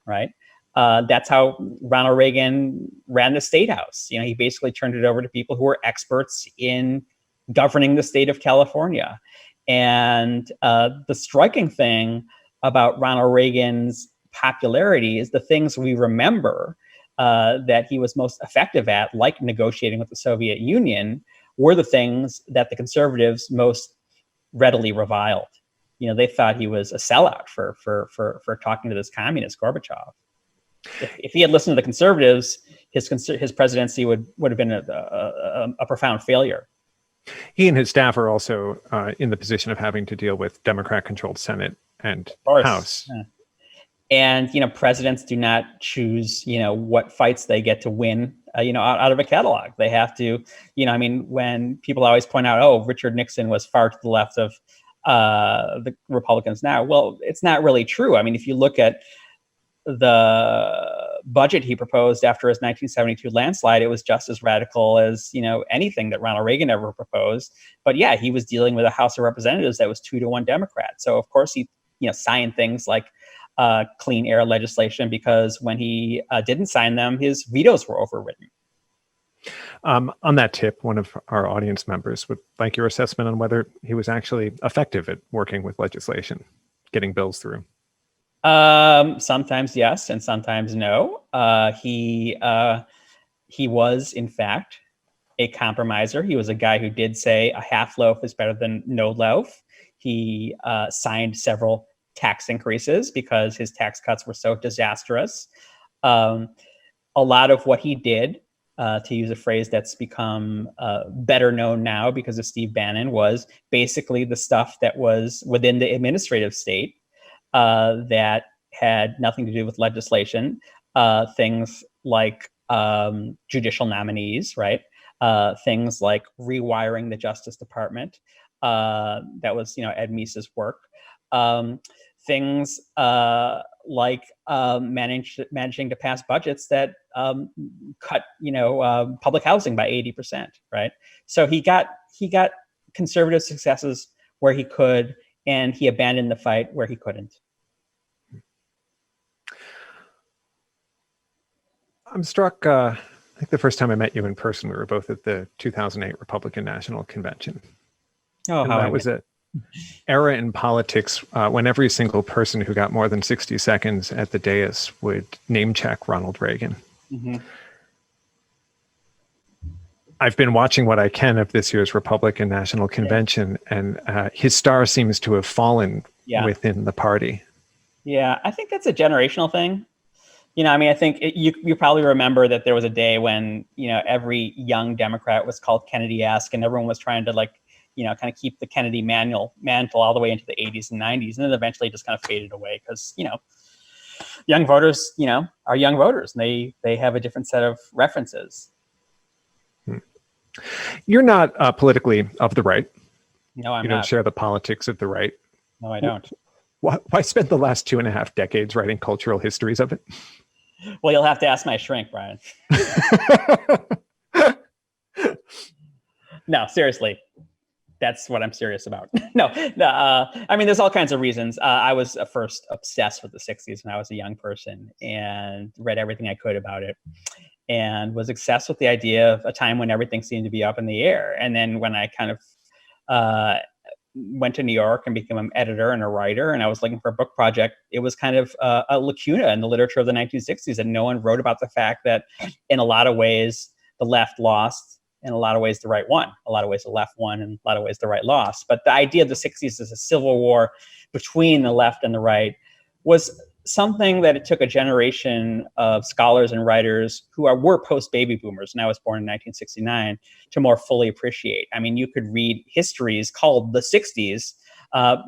right? That's how Ronald Reagan ran the State House. He basically turned it over to people who were experts in governing the state of California. And the striking thing about Ronald Reagan's popularity is the things we remember that he was most effective at, like negotiating with the Soviet Union, were the things that the conservatives most readily reviled. They thought he was a sellout for talking to this communist Gorbachev. If he had listened to the conservatives, his presidency would have been a profound failure. He and his staff are also in the position of having to deal with Democrat-controlled Senate and House. Yeah. And, presidents do not choose, what fights they get to win, out of a catalog. They have to, when people always point out, oh, Richard Nixon was far to the left of the Republicans now. Well, it's not really true. I mean, if you look at the budget he proposed after his 1972 landslide, it was just as radical as, anything that Ronald Reagan ever proposed. But yeah, he was dealing with a House of Representatives that was 2-1 Democrat. So of course he, signed things like clean air legislation, because when he didn't sign them, his vetoes were overridden. On that tip, one of our audience members would like your assessment on whether he was actually effective at working with legislation, getting bills through. Sometimes yes, and sometimes no. He was, in fact, a compromiser. He was a guy who did say a half loaf is better than no loaf. He signed several tax increases because his tax cuts were so disastrous. A lot of what he did, to use a phrase that's become better known now because of Steve Bannon, was basically the stuff that was within the administrative state that had nothing to do with legislation. Things like judicial nominees, right? Things like rewiring the Justice Department. That was, Ed Meese's work. Things like managing to pass budgets that cut, public housing by 80%, right? So he got conservative successes where he could, and he abandoned the fight where he couldn't. I'm struck, I think the first time I met you in person, we were both at the 2008 Republican National Convention. Oh, and how that was an era in politics when every single person who got more than 60 seconds at the dais would name check Ronald Reagan. Mm-hmm. I've been watching what I can of this year's Republican National Convention, and his star seems to have fallen within the party. Yeah, I think that's a generational thing. I think you probably remember that there was a day when, every young Democrat was called Kennedy-esque, and everyone was trying to kind of keep the Kennedy mantle all the way into the 80s and 90s. And then eventually just kind of faded away because, young voters, are young voters, and they have a different set of references. You're not politically of the right. No, I'm not. You don't share the politics of the right. No, I don't. Why spend the last 2.5 decades writing cultural histories of it? Well, you'll have to ask my shrink, Brian. No, seriously. That's what I'm serious about. No. I mean, there's all kinds of reasons. I was first obsessed with the 60s when I was a young person and read everything I could about it, and was obsessed with the idea of a time when everything seemed to be up in the air. And then when I kind of went to New York and became an editor and a writer, and I was looking for a book project, it was kind of a lacuna in the literature of the 1960s, and no one wrote about the fact that in a lot of ways, the left lost, in a lot of ways the right won. A lot of ways the left won, and a lot of ways the right lost. But the idea of the 60s as a civil war between the left and the right was something that it took a generation of scholars and writers who were post-baby boomers, and I was born in 1969, to more fully appreciate. I mean, you could read histories called the 60s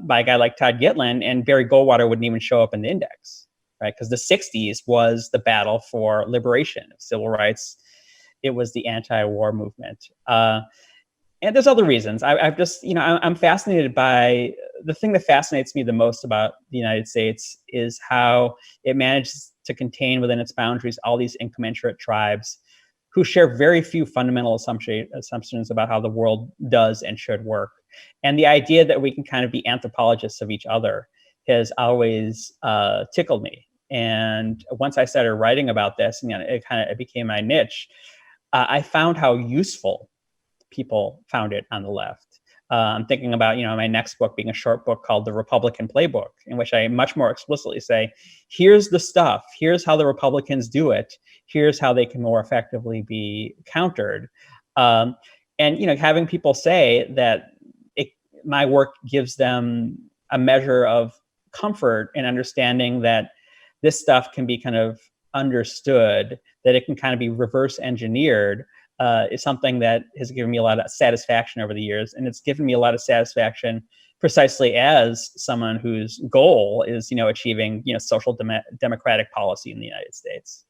by a guy like Todd Gitlin, and Barry Goldwater wouldn't even show up in the index, right? Because the 60s was the battle for liberation, civil rights. It was the anti-war movement. And there's other reasons. I've just, I'm fascinated by, the thing that fascinates me the most about the United States is how it manages to contain within its boundaries all these incommensurate tribes who share very few fundamental assumptions about how the world does and should work. And the idea that we can kind of be anthropologists of each other has always tickled me. And once I started writing about this, and it became my niche, I found how useful people found it on the left. I'm thinking about, my next book being a short book called The Republican Playbook, in which I much more explicitly say, here's the stuff, here's how the Republicans do it, here's how they can more effectively be countered. And, having people say that my work gives them a measure of comfort in understanding that this stuff can be kind of understood, that it can kind of be reverse engineered, is something that has given me a lot of satisfaction over the years. And it's given me a lot of satisfaction precisely as someone whose goal is, achieving, social democratic policy in the United States.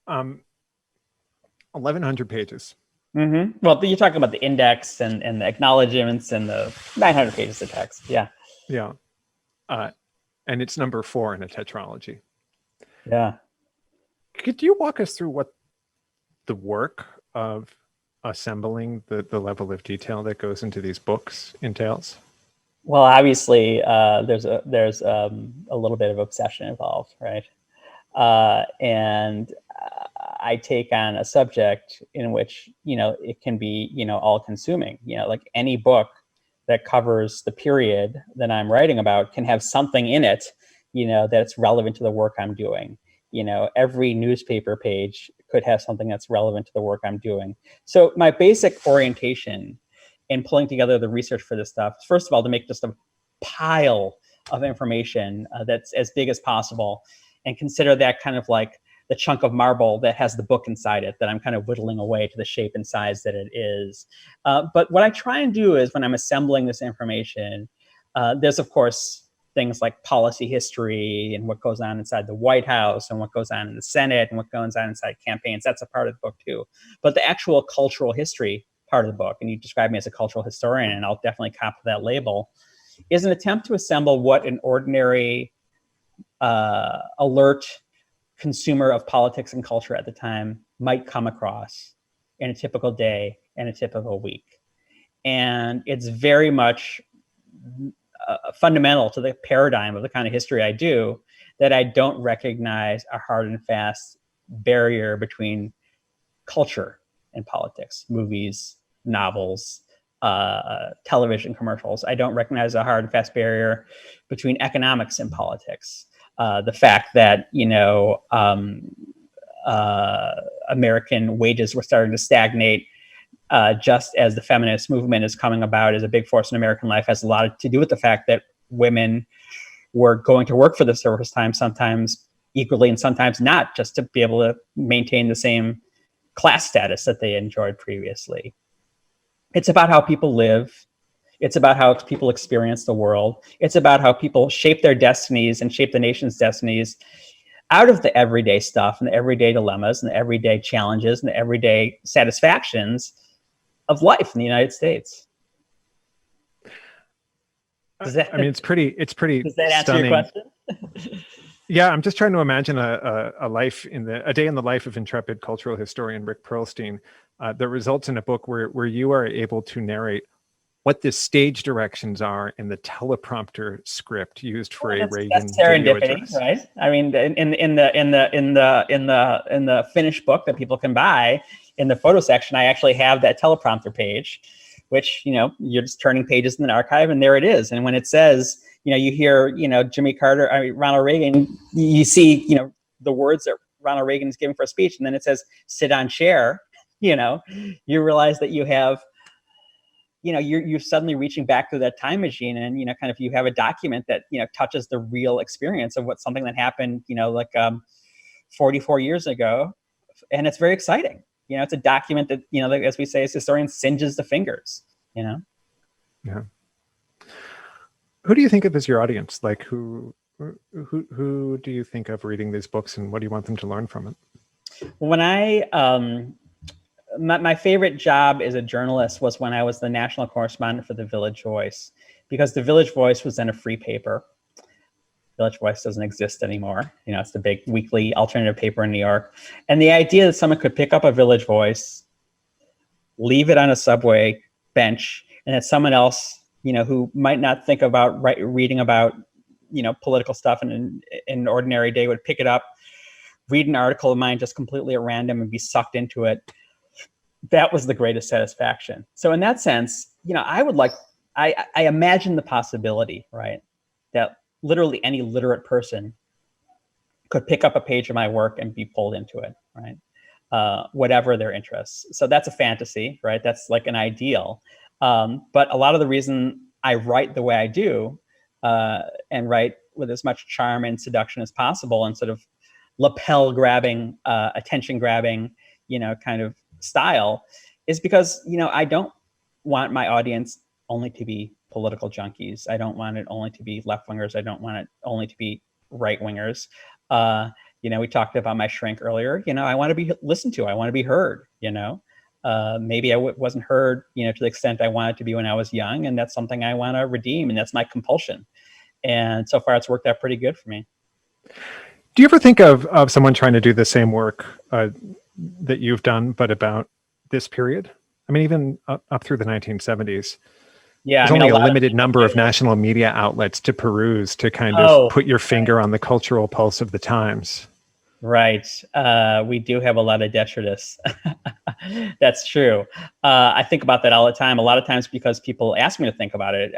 1,100 pages. Mm-hmm. Well, you're talking about the index and the acknowledgements and the 900 pages of text. Yeah. Yeah. And it's number 4 in a tetralogy. Yeah. Could you walk us through what the work of assembling the level of detail that goes into these books entails? Well, obviously, there's a little bit of obsession involved, right? And I take on a subject in which, it can be, all-consuming. Like any book that covers the period that I'm writing about can have something in it, that's relevant to the work I'm doing. Every newspaper page could have something that's relevant to the work I'm doing. So my basic orientation in pulling together the research for this stuff, first of all, to make just a pile of information that's as big as possible, and consider that kind of like the chunk of marble that has the book inside it that I'm kind of whittling away to the shape and size that it is. But what I try and do is, when I'm assembling this information, there's of course things like policy history and what goes on inside the White House and what goes on in the Senate and what goes on inside campaigns. That's a part of the book too. But the actual cultural history part of the book, and you describe me as a cultural historian, and I'll definitely cop that label, is an attempt to assemble what an ordinary, alert consumer of politics and culture at the time might come across in a typical day and a typical week. And it's very much fundamental to the paradigm of the kind of history I do, that I don't recognize a hard and fast barrier between culture and politics, movies, novels, television commercials. I don't recognize a hard and fast barrier between economics and politics. The fact that, American wages were starting to stagnate just as the feminist movement is coming about as a big force in American life has a lot to do with the fact that women were going to work for the first time, sometimes equally and sometimes not, just to be able to maintain the same class status that they enjoyed previously. It's about how people live. It's about how people experience the world. It's about how people shape their destinies and shape the nation's destinies out of the everyday stuff and the everyday dilemmas and the everyday challenges and the everyday satisfactions of life in the United States. It's pretty does that answer stunning. your question? Yeah, I'm just trying to imagine a day in the life of intrepid cultural historian Rick Perlstein that results in a book where you are able to narrate what the stage directions are in the teleprompter script used for a Reagan that's video serendipity, address. right? I mean, in the finished book that people can buy, in the photo section, I actually have that teleprompter page, which, you're just turning pages in an archive, and there it is. And when it says, you hear, Jimmy Carter, Ronald Reagan, you see, the words that Ronald Reagan is giving for a speech, and then it says sit on chair, you realize that you have, you're suddenly reaching back to that time machine, and kind of you have a document that touches the real experience of what something that happened 44 years ago, and it's very exciting. It's a document that as we say as historians, singes the fingers. Yeah. Who do you think of as your audience? Like who do you think of reading these books, and what do you want them to learn from it? When my favorite job as a journalist was when I was the national correspondent for the Village Voice, because the Village Voice was then a free paper. Village Voice doesn't exist anymore. It's the big weekly alternative paper in New York. And the idea that someone could pick up a Village Voice, leave it on a subway bench, and that someone else, who might not think about reading about, political stuff in an ordinary day would pick it up, read an article of mine just completely at random and be sucked into it. That was the greatest satisfaction. So in that sense, I imagine the possibility, right, that literally any literate person could pick up a page of my work and be pulled into it, right? Whatever their interests. So that's a fantasy, right? That's like an ideal. But a lot of the reason I write the way I do, and write with as much charm and seduction as possible, and sort of lapel grabbing, attention grabbing, kind of style, is because, I don't want my audience only to be political junkies. I don't want it only to be left wingers. I don't want it only to be right wingers. We talked about my shrink earlier. I want to be listened to. I want to be heard. Maybe I wasn't heard, to the extent I wanted to be when I was young, and that's something I want to redeem, and that's my compulsion. And so far, it's worked out pretty good for me. Do you ever think of someone trying to do the same work that you've done, but about this period? I mean, even up through the 1970s. Yeah, there's only a limited number of national media outlets to peruse to kind of put your finger on the cultural pulse of the times. Right. We do have a lot of detritus. That's true. I think about that all the time. A lot of times because people ask me to think about it.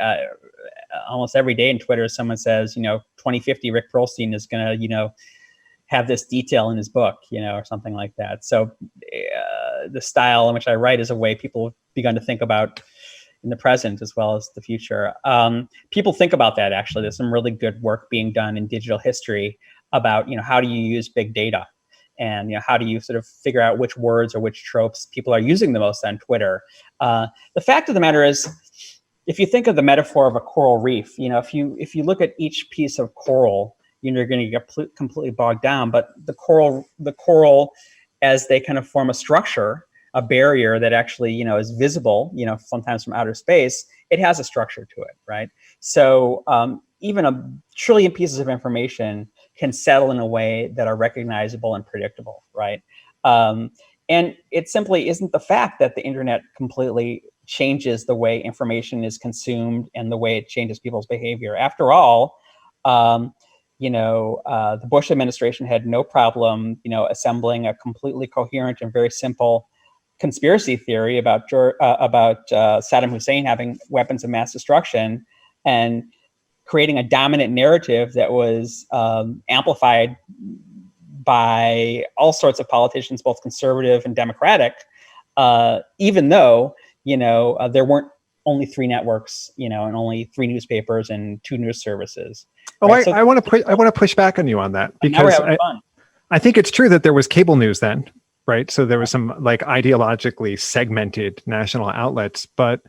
Almost every day in Twitter, someone says, 2050 Rick Perlstein is going to, have this detail in his book, or something like that. So the style in which I write is a way people have begun to think about in the present as well as the future. People think about that, actually. There's some really good work being done in digital history about, how do you use big data? And how do you sort of figure out which words or which tropes people are using the most on Twitter? The fact of the matter is, if you think of the metaphor of a coral reef, if you look at each piece of coral, you're going to get completely bogged down. But the coral, as they kind of form a structure, a barrier that actually is visible, sometimes from outer space, it has a structure to it, right? So even a trillion pieces of information can settle in a way that are recognizable and predictable, right? And it simply isn't the fact that the internet completely changes the way information is consumed and the way it changes people's behavior. After all, the Bush administration had no problem, assembling a completely coherent and very simple conspiracy theory about Saddam Hussein having weapons of mass destruction, and creating a dominant narrative that was amplified by all sorts of politicians, both conservative and democratic, even though, there weren't only 3 networks, and only 3 newspapers and 2 news services. Oh, right? I want to push back on you on that, because I think it's true that there was cable news then, right? So there was some like ideologically segmented national outlets, but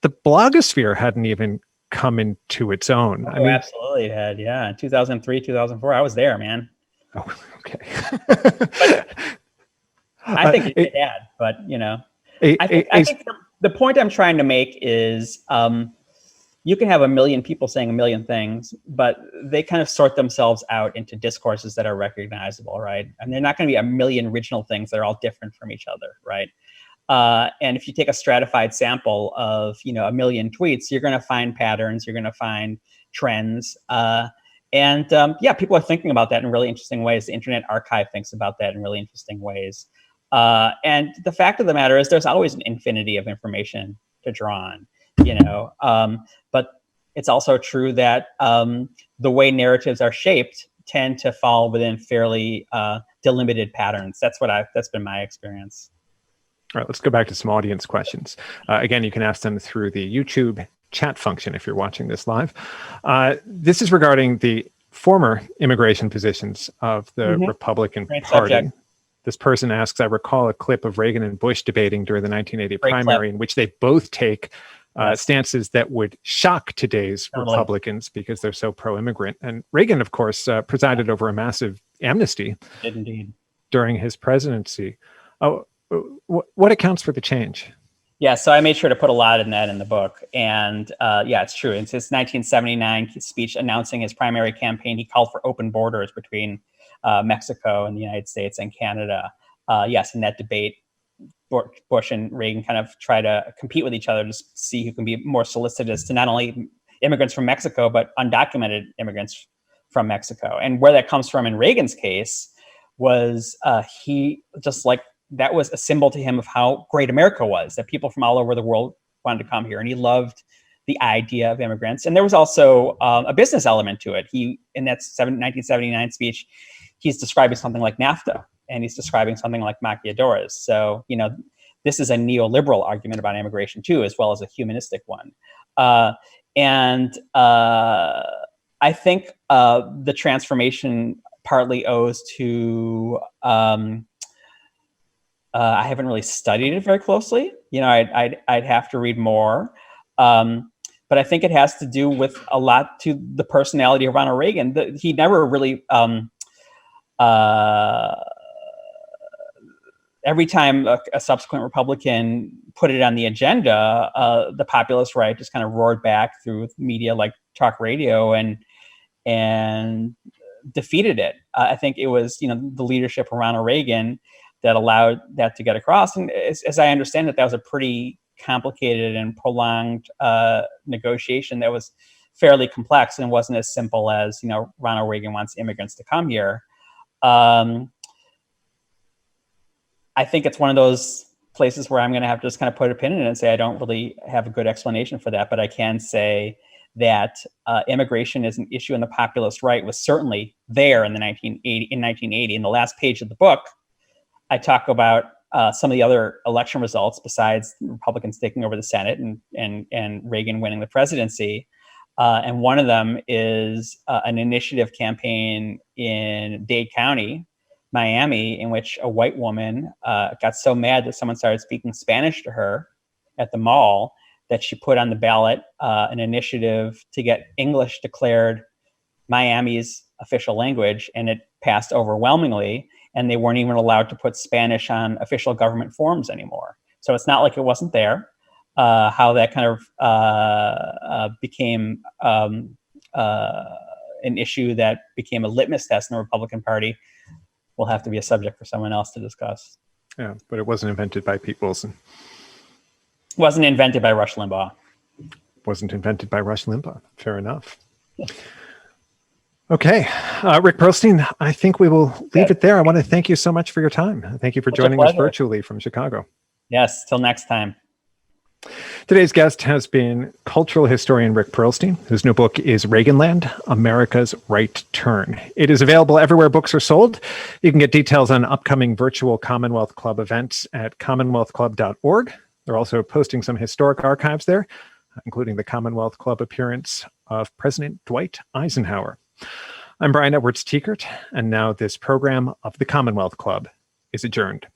the blogosphere hadn't even come into its own. Oh, I mean, absolutely it had. Yeah. In 2003, 2004, I was there, man. Oh, okay. I think it had, but I think the point I'm trying to make is, you can have a million people saying a million things, but they kind of sort themselves out into discourses that are recognizable, right? And they're not going to be a million original things that are all different from each other, right? And if you take a stratified sample of, a million tweets, you're going to find patterns, you're going to find trends. People are thinking about that in really interesting ways. The Internet Archive thinks about that in really interesting ways. And the fact of the matter is there's always an infinity of information to draw on, but it's also true that the way narratives are shaped tend to fall within fairly delimited patterns. That's been my experience. All right, let's go back to some audience questions. Again, you can ask them through the YouTube chat function if you're watching this live. This is regarding the former immigration positions of the Republican Great Party. subject. This person asks, I recall a clip of Reagan and Bush debating during the 1980 Great primary clip. in which they both take Yes. stances that would shock today's Totally. Republicans because they're so pro-immigrant. And Reagan, of course, presided over a massive amnesty Did indeed. during his presidency. Oh, what accounts for the change? Yeah, so I made sure to put a lot in that in the book. And yeah, it's true. In his 1979 speech announcing his primary campaign, he called for open borders between Mexico and the United States and Canada. Yes, in that debate, Bush and Reagan kind of try to compete with each other to see who can be more solicitous to not only immigrants from Mexico, but undocumented immigrants from Mexico. And where that comes from in Reagan's case was he just like, that was a symbol to him of how great America was, that people from all over the world wanted to come here. And he loved the idea of immigrants. And there was also a business element to it. He, in that 1979 speech, he's describing something like NAFTA, and he's describing something like maquiladoras. So, you know, this is a neoliberal argument about immigration too, as well as a humanistic one. And I think the transformation partly owes to, I haven't really studied it very closely. You know, I'd have to read more. But I think it has to do with a lot to the personality of Ronald Reagan. He never really, every time a subsequent Republican put it on the agenda, the populist right just kind of roared back through media like talk radio and defeated it. I think it was, you know, the leadership of Ronald Reagan that allowed that to get across. And as I understand it, that was a pretty complicated and prolonged negotiation that was fairly complex and wasn't as simple as, you know, Ronald Reagan wants immigrants to come here. I think it's one of those places where I'm going to have to just kind of put a pin in it and say I don't really have a good explanation for that, but I can say that immigration is an issue in the populist right was certainly there in 1980. In the last page of the book, I talk about some of the other election results besides Republicans taking over the Senate and Reagan winning the presidency. And one of them is an initiative campaign in Dade County, Miami, in which a white woman got so mad that someone started speaking Spanish to her at the mall that she put on the ballot an initiative to get English declared Miami's official language, and it passed overwhelmingly. And they weren't even allowed to put Spanish on official government forms anymore. So it's not like it wasn't there. How that kind of became an issue that became a litmus test in the Republican Party will have to be a subject for someone else to discuss. Yeah, but it wasn't invented by Pete Wilson. Wasn't invented by Rush Limbaugh. Wasn't invented by Rush Limbaugh. Fair enough. Okay, Rick Perlstein, I think we will leave it there. I want to thank you so much for your time. Thank you for joining us virtually from Chicago. Yes, till next time. Today's guest has been cultural historian Rick Perlstein, whose new book is Reaganland, America's Right Turn. It is available everywhere books are sold. You can get details on upcoming virtual Commonwealth Club events at commonwealthclub.org. They're also posting some historic archives there, including the Commonwealth Club appearance of President Dwight Eisenhower. I'm Brian Edwards Tiekert, and now this program of the Commonwealth Club is adjourned.